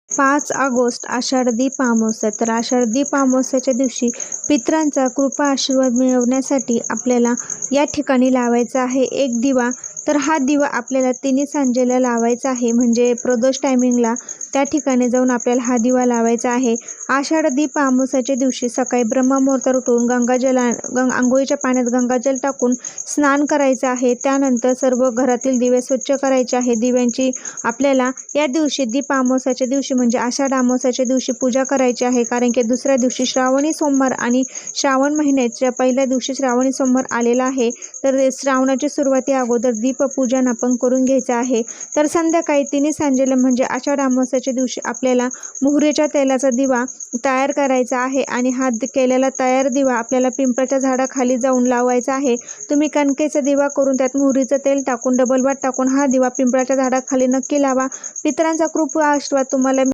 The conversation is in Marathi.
5 ऑगस्ट आषाढ दीप अमावस्या. तर आषाढ दीप अमावस्याच्या दिवशी पितरांचा कृपा आशीर्वाद मिळवण्यासाठी आपल्याला या ठिकाणी लावायचा आहे एक दिवा. तर हा दिवा आपल्याला तिन्ही सांजेला लावायचा आहे, म्हणजे प्रदोष टायमिंगला त्या ठिकाणी जाऊन आपल्याला हा दिवा लावायचा आहे. आषाढ दीप अमावस्याच्या दिवशी सकाळी ब्रह्ममुहूर्तावर उठून आंघोळीच्या पाण्यात गंगाजल टाकून स्नान करायचं आहे. त्यानंतर सर्व घरातील दिवे स्वच्छ करायचे आहे. दिव्यांची आपल्याला या दिवशी दीप अमावस्याच्या दिवशी म्हणजे आषाढ अमावस्याच्या दिवशी पूजा करायची आहे, कारण की दुसऱ्या दिवशी श्रावणी सोमवार आणि श्रावण महिन्याच्या पहिल्या दिवशी श्रावणी सोमवार आलेला आहे. तर श्रावणाची सुरुवाती अगोदर दीपपूजन आपण करून घ्यायचं आहे. तर संध्याकाळी तिन्ही सांजेला म्हणजे आषाढ अमावस्याच्या दिवशी आपल्याला मोहरीच्या तेलाचा दिवा तयार करायचा आहे आणि हा केलेला तयार दिवा आपल्याला पिंपळाच्या झाडाखाली जाऊन लावायचा आहे. तुम्ही कणकेचा दिवा करून त्यात मोहरीचं तेल टाकून डबल वाट टाकून हा दिवा पिंपळाच्या झाडाखाली नक्की लावा. पितरांचा कृपा आशीर्वाद तुम्हाला